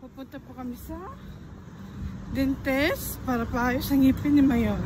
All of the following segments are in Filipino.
Pupunta po kami sa dentist para paayos ang ngipin ni Mayor.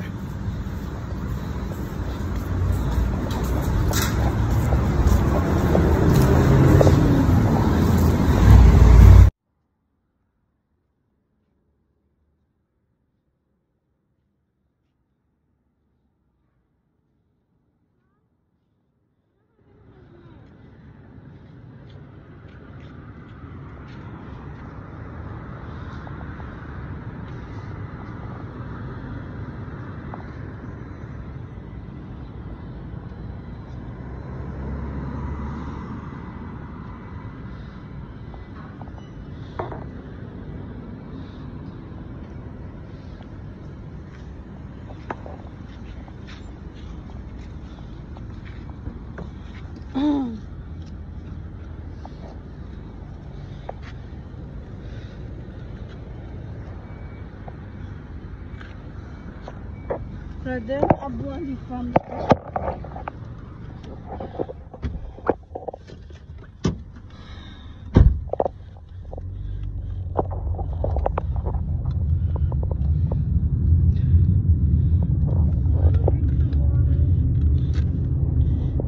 Brother Abu Ali from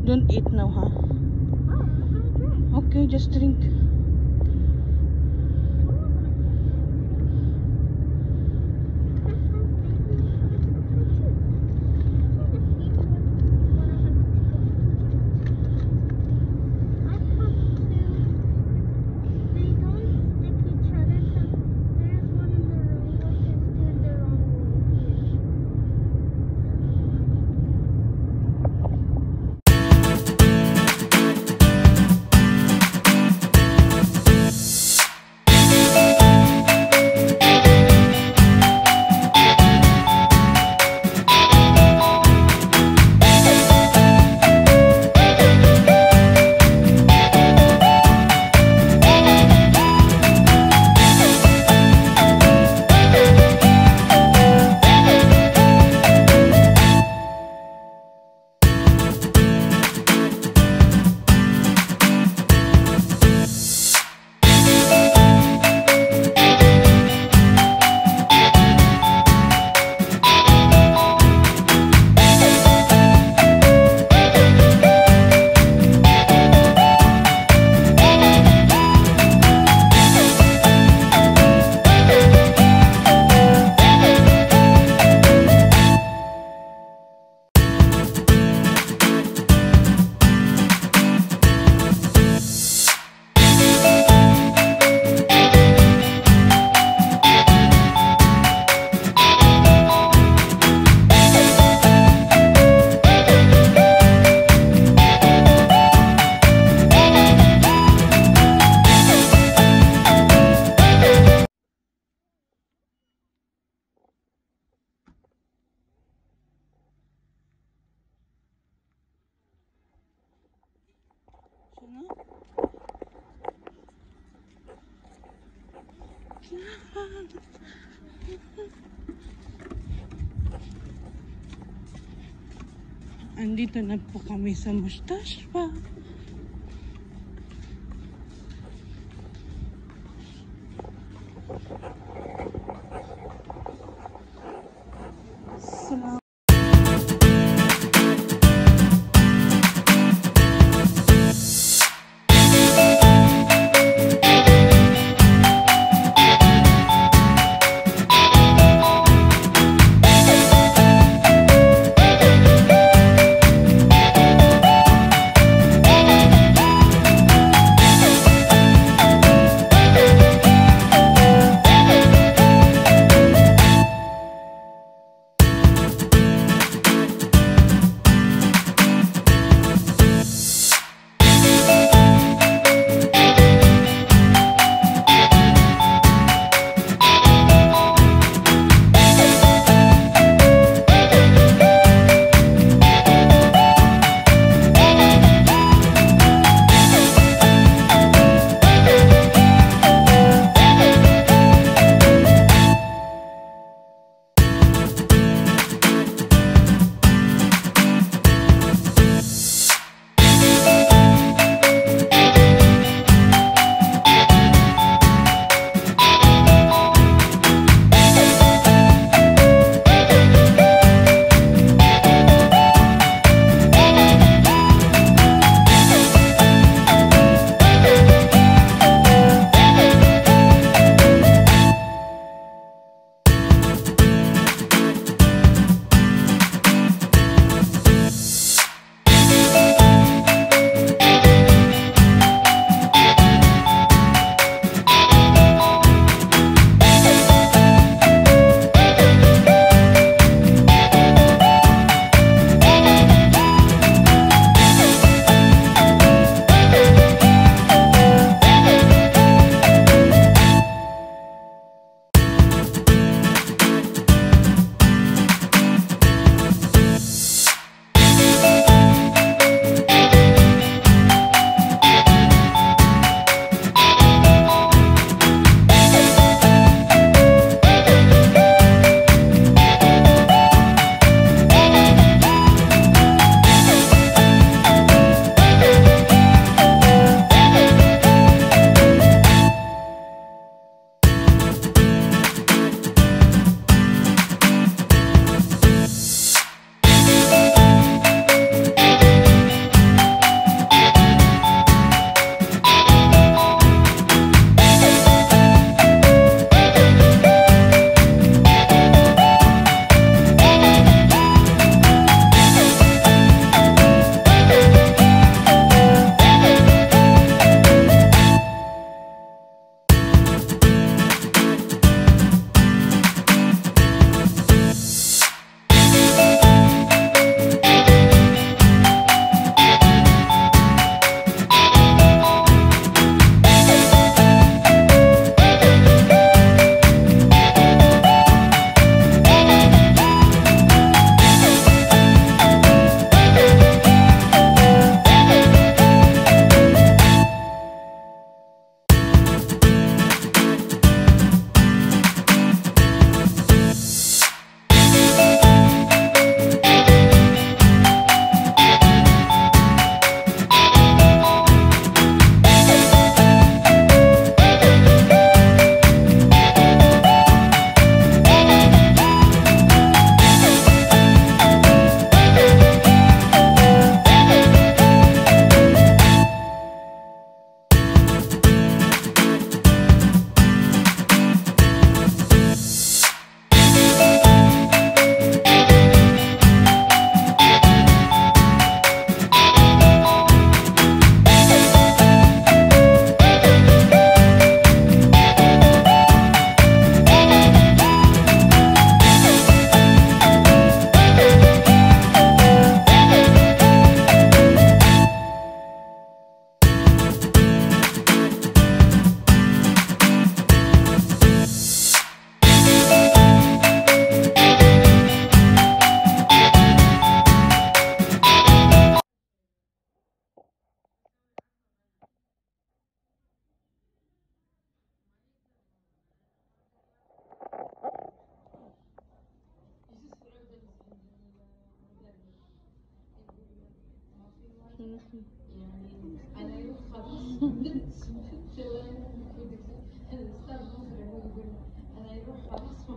Don't eat now, huh? Okay, just drink. Andito na po kami sa Mustashfa.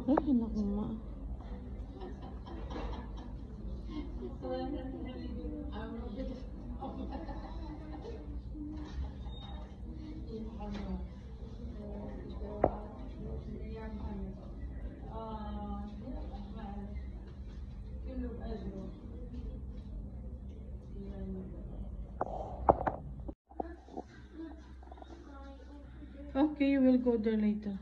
Ay, naku ma. Okay, you will go there later.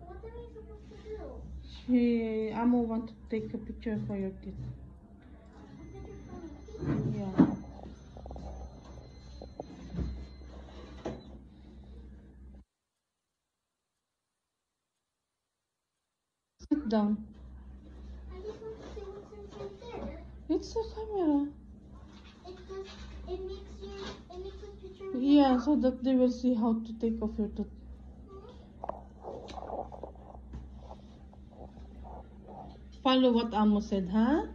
What are we supposed to do? Amo want to take a picture for your kid. Yeah. Sit down. I just want to see what's inside there. It's a camera. It makes a picture of Yeah, so that they will see how to take off your tooth. Follow what Amo said, huh?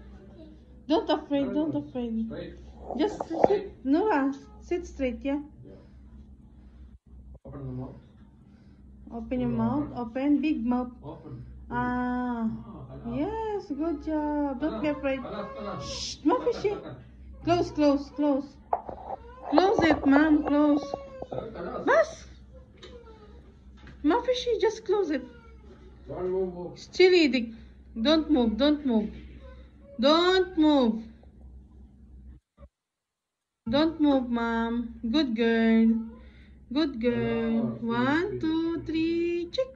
Don't afraid, don't afraid. Straight. Just sit, Nora, sit straight, yeah? Open the mouth. Open your mouth, open, big mouth. Open. Ah, Hello. yes, good job. Don't be afraid. Hello. Shh, Mafishy. Close, close, close. Close it, mom, close. Bas! Mafishy, just close it. Don't move. It's chilly, Dick. Don't move, don't move. Don't move. Don't move, mom. Good girl. Good girl. 1, 2, 3, check.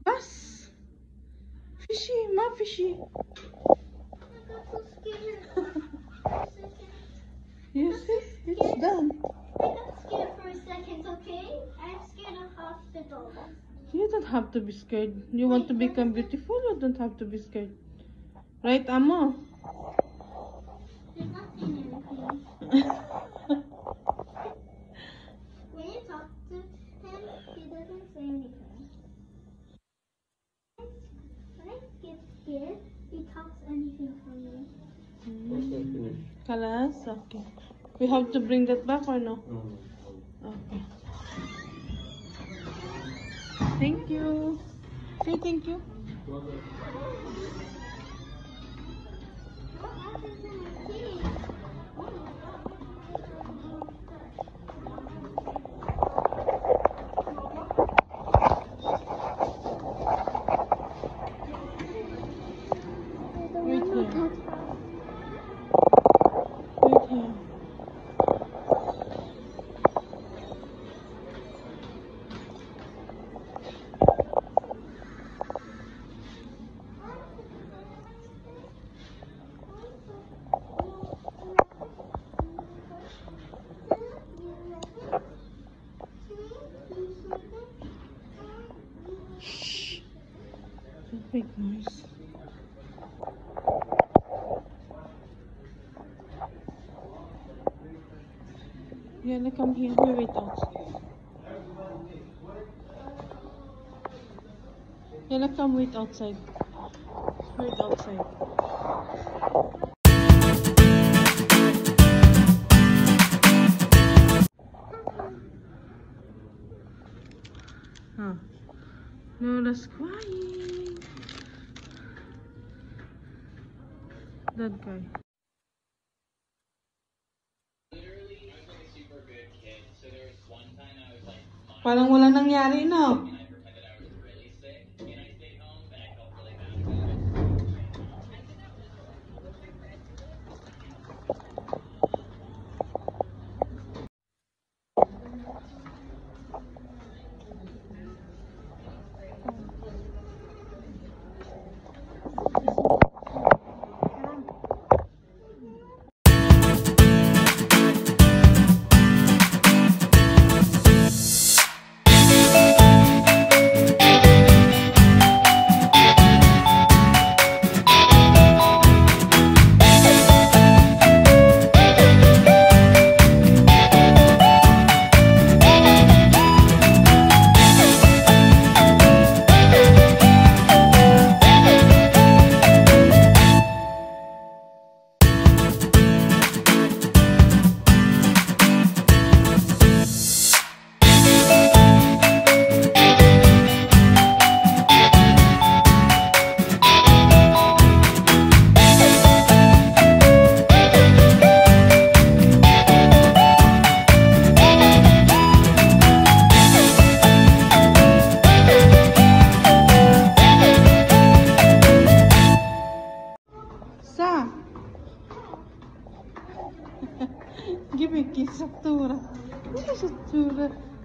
Bas! Fishy, ma fishy. I got so scared for a second. You see? It's done. I got scared for a second, okay? I'm scared of hospitals. You don't have to be scared. You want to become beautiful, you don't have to be scared. Right, Amo? There's nothing in anything. When you talk to him, he doesn't say anything. When I get scared, he talks anything for me. Finish. Kalas? Okay. We have to bring that back or no? No. Okay. Thank you. Say thank you. What happens in my teeth? Right here. Right here. Shh. Don't make noise. Yana, come here. We wait outside. Yana, come wait outside. Wait outside. Huh. Nora's crying. That guy. Parang wala nangyari, no?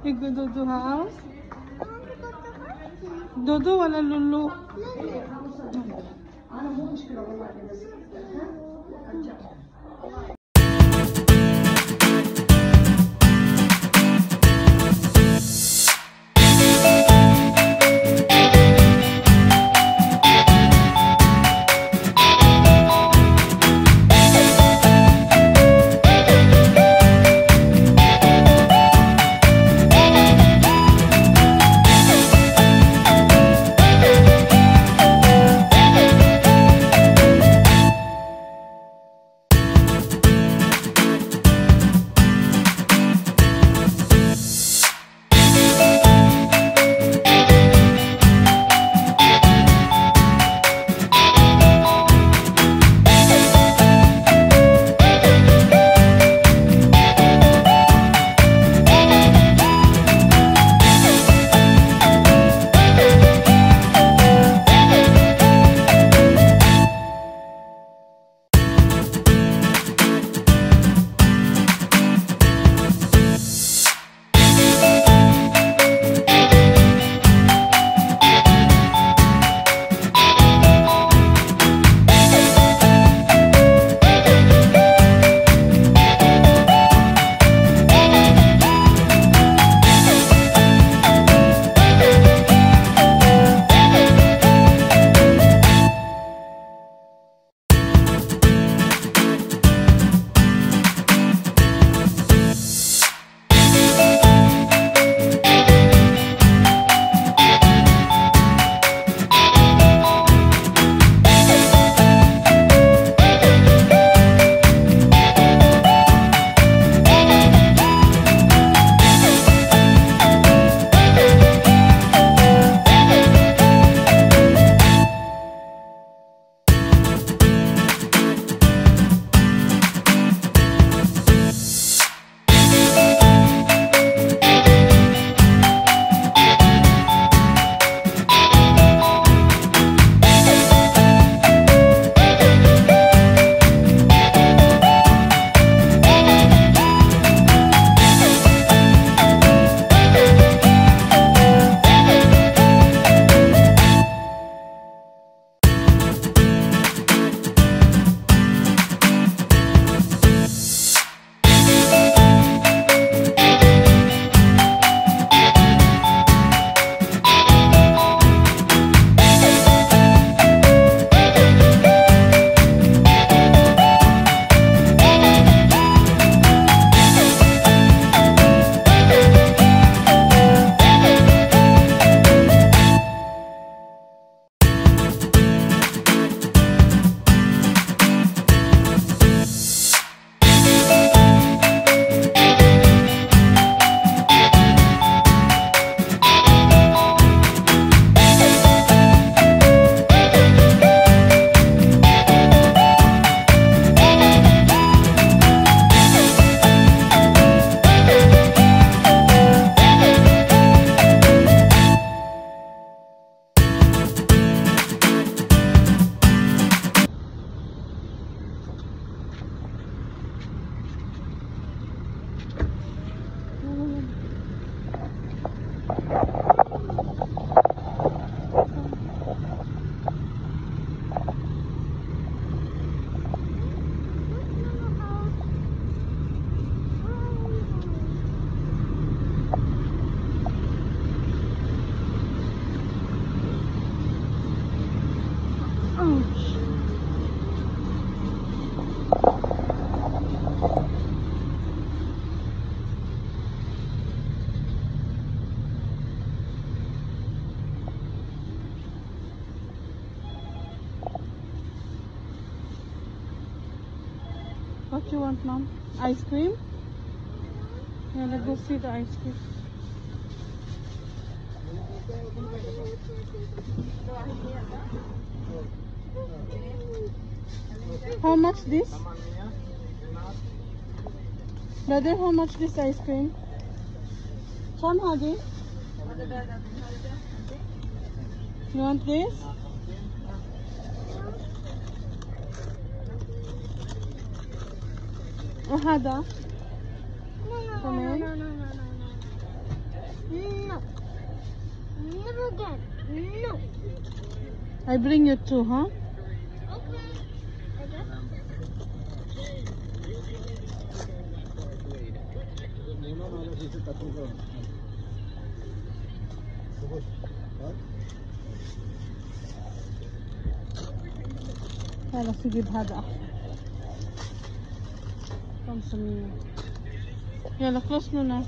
You go Dodo house? I want to go to her. Dodo wala Lulu. What you want, Mom? Ice cream? Yeah, let's go see the ice cream. How much this? Brother, how much this ice cream? Cham Hadi? You want this? هذا No, no, كمان no, no, no, no, no. No. Never again. No. I bring you two, huh? Okay. I guess. يلا سيدي بهذا أحسن. كم سمية. يلا خلصنا هنا.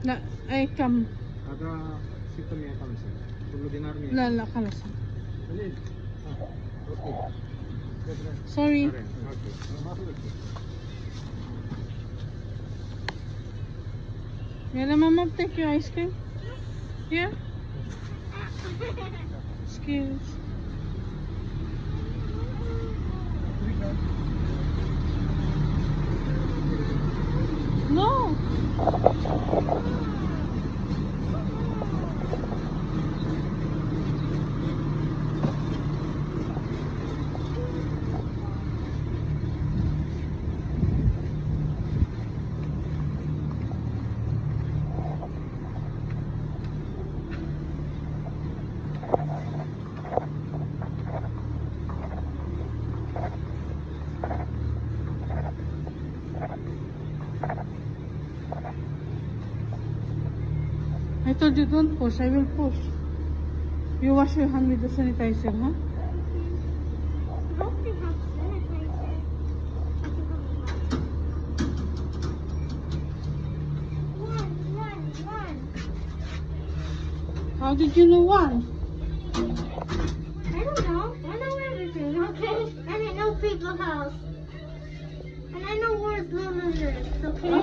لا أي كم. هذا 605 كله دينار 100. لا لا خلاص. قليل. اوكي. Sorry. اوكي. ما في مشكلة. يلا ماما take your ice cream. Here. Excuse. No. I told you don't push, I will push. You wash your hand with the sanitizer, huh? I hope you have sanitizer. Run. How did you know one? I don't know. I know everything, okay? And I know people's house. And I know where's Luna lives, okay?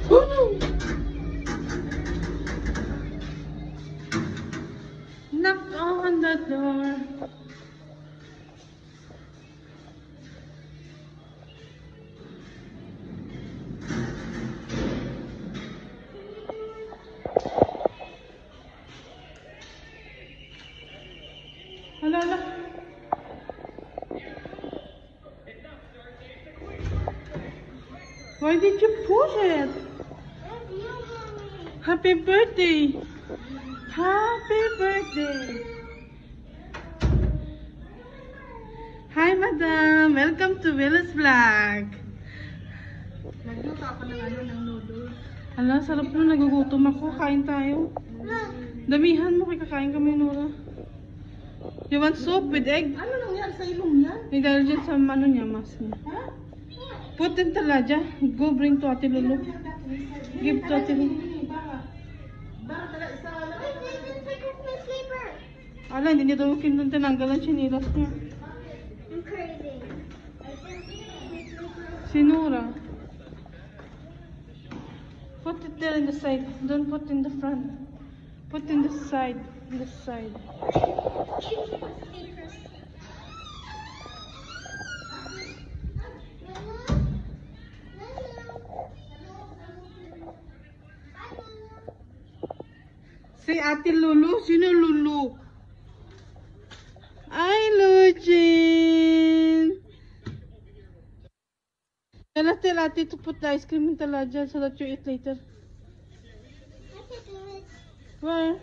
Oh no! Knock on the door. Hala, hala. Why did you push it? Happy birthday! Happy birthday! Hi, madam! Welcome to Willis Vlog! Nagluto ako ng noodles. Hala, sarap mo. Nagugutom ako. Kain tayo. Damihan mo. Kakain kami, Nora. You want soup with egg? Ano nangyari sa ilong yan? May dahil dyan sa ano niya, mas niya. Ha? Put in talaga. Go bring to Ate Lulu. Give to Ate Lulu. Bara tala isa lang. Wait, this is my Christmas sleeper. Ala, hindi niya daw tinanggal ang chinilas niya. I'm crazy. Si Nora. Put it there in the side. Don't put in the front. Put in the side. In the side. Si Ate Lulu. Sino Lulu? Ay, Lujin. Tell Ate to put the ice cream in talaga so that you eat later. Where?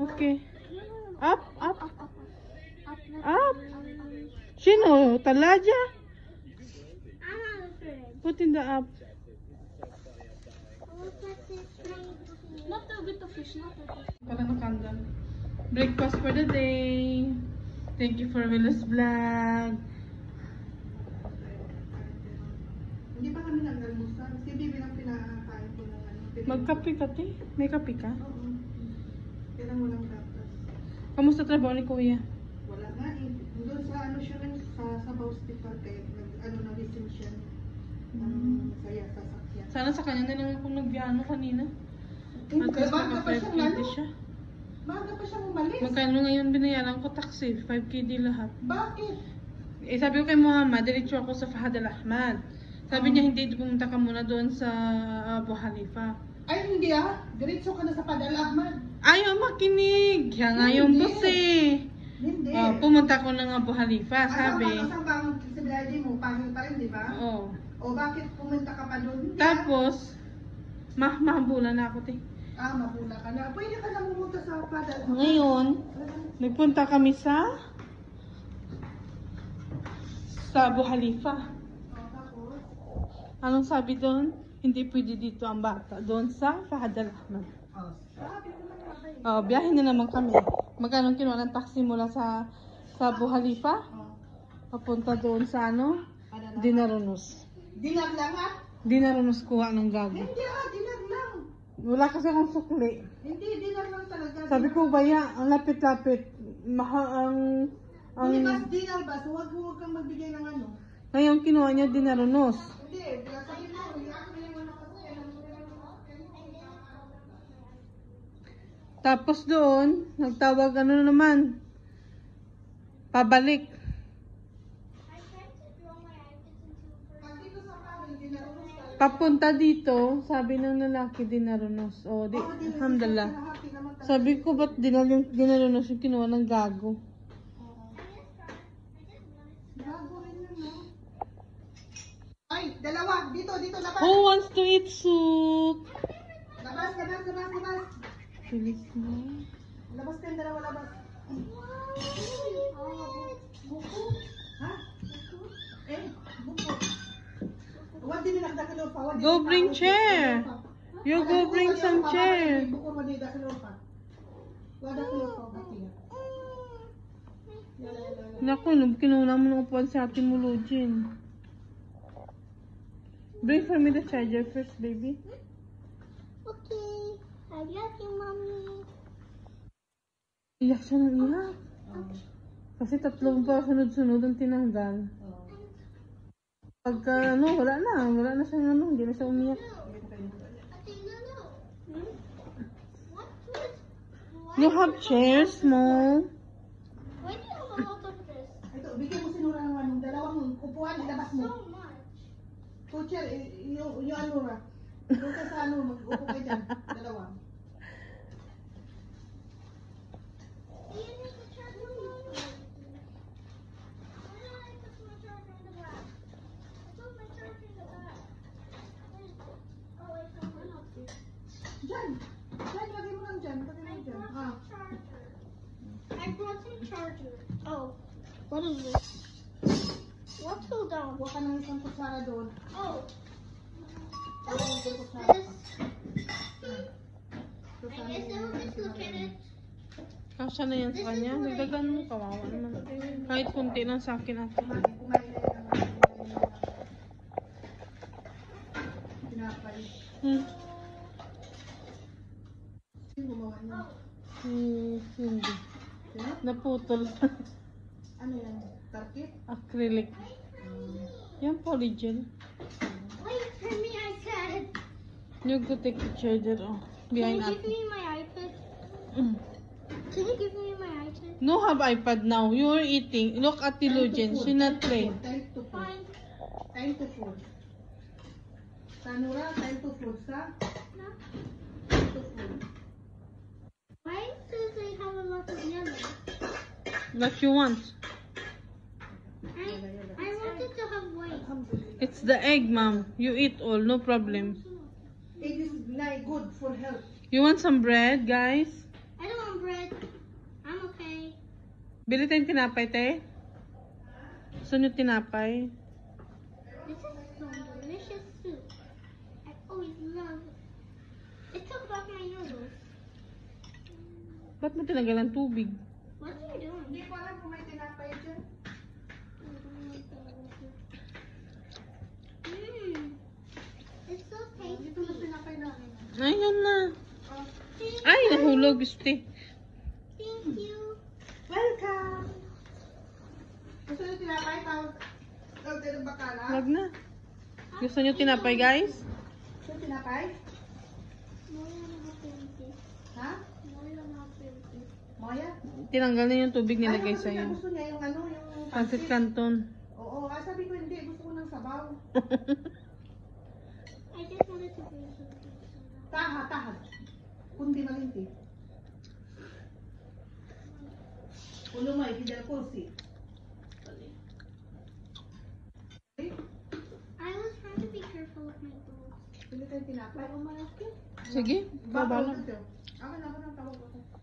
Okay. Up, up, up. Sino? Talaga? Put in the up. Not a bit of fish, not a bit. Pala ng candle. Breakfast for the day. Thank you for Willis Vlog. Hindi pa kami nag-almusal. Si Bibi lang pinakain ko ng ano. Magkape ka, te? May kape ka? Oo. Kailan mo lang gatas. Kamusta trabaho ni Kuya? Wala nga eh. Doon sa ano siya lang sa hospital kaya ano na resume siya. Saya sasakyan. Sana sa kanya na lang akong nagbiano kanina. At Kaya least baga naka pa siyang 5 KD ano? siya. Baga pa siyang umalis. Magkano ngayon binayaran ko taxi? 5 KD lahat. Bakit? Eh sabi ko kay Muhammad, diretso ako sa Fahad Al Ahmad. Sabi niya hindi, pumunta ka muna doon sa Abu Hanifa. Ay, hindi ah. Diretso ka na sa Padal Ahmad. Ayaw makinig. Yan nga yung Hindi. boss eh. Hindi. Pumunta ko ng Abu Halifa, sabi. Asang bang sa biyahe mo? Pangil pa rin, di ba? Oo. O bakit pumunta ka pa doon? Hindi, Tapos, mahabulan na ako, te. mapula ka na. Pwede ka na pumunta sa Padal Ahmad. Ngayon, nagpunta kami sa Abu Halifa. Tapos, Anong sabi doon? Hindi pwede dito ang bata. Doon sa Fahad Al Ahmad. sabi ko naman Biyahe na naman kami. Magkano kinuha ng taxi mula sa Abu Halifa? Papunta doon sa Dinarunos. Dinar lang ah? Dinarunos kuha ng gago. Hindi ah, dinar lang. Wala kasi akong sukli. Hindi, dinar lang talaga. Sabi ko, baya, ang lapit-lapit. Hindi mas dinar ba? So, huwag kang magbigay ng ano. Ngayon kinuha niya Dinarunos. Hindi, sabi mo, Tapos doon, nagtawag naman. Pabalik. Papunta dito, sabi ng lalaki Dinarunos. Alhamdulillah. Sabi ko, ba't Dinarunos yung kinuha ng gago? Bago rin yun, no? Ay, dalawa. Dito, labas. Who wants to eat soup? Labas. Bilis na. Labas ka yung dalawa, labas. Buko? Ha? Buko. Huwag din nagdakilo pa. Go bring chair. You go bring some chair. Buko mo din dakilo pa. Huwag dakilo pa. Bakit? Naku, kinuna mo ng upuan si Ate Mulujin. Bring for me the charger first, baby. Okay. I love you, mommy. Iyak siya ng iyak. Kasi tatlong pa sunod-sunod ang tinanggal. Pagka wala na siya hindi na siya umiyak. You have chairs, Mo. Why do you have a lot of this? Ito, bigyan mo sinura ng anong dalawang upuan, ilabas mo. So much. Teacher, yung ano ra. Doon ka sa mag-upo kayo dyan. Dalawa. Do you need the charger, mommy? Why did I put my charger in the back? I put my charger in the back. Oh, wait, someone else did. Dyan, lagay mo lang dyan. Lagay mo dyan. Ah. I brought some charger. Oh, what is this? What's so down? Huwag ka ng isang kutsara doon. Oh, Huwag ka ng isang this. kutsara. I guess I will just look at it. Kasya na yan sa kanya. Nagdagan mo, kawawa naman. Kahit kunti lang sa akin ate. Kumain na yan. Tinapay. Sino gumawa niya? Hindi. Yeah? Naputol. Ano yan? Tarkit? Acrylic. Yan, polygel. Wait for me, I said. You go take the charger. Can Behind you give ate. me my iPad? Mm. Can you give me my iPad? No have iPad now. You're eating. Look at the Lujen. She not playing. Time to food. Fine. Time to food. Tanura, time to food. Sa? No. Time to food. Why does they have a lot of yellow? What you want? I wanted to have white. Alhamdulillah. It's the egg, mom. You eat all. No problem. It is good for health. You want some bread, guys? I don't want bread. I'm okay. Bili tayong tinapay, te. Gusto nyo tinapay? This is some delicious soup. I always love it. It took off my noodles. Ba't mo tinanggal ng tubig? What are you doing? Hindi ko alam kung may tinapay dyan. It's so tasty. Dito na tinapay namin. Ayun na. Oh, Ay, nahulog, gusti. Thank you. welcome! Gusto nyo tinapay? Tawag tayo ng bakala? Wag na. Gusto nyo tinapay, guys? Gusto nyo tinapay? Ha? Moya? Tinanggal na yung tubig nilagay Gusto niya, sa'yo. gusto niya yung ano, yung Pancit Canton. Oo, sabi ko hindi, gusto ko ng sabaw. I just wanted to bring something. Ta, tahad. Kundi malinti. Ulo mo, ikidal ko si. I was trying to be careful with my tools. Pili tayo tinapay. Sige, babala. Ako na tawag ako.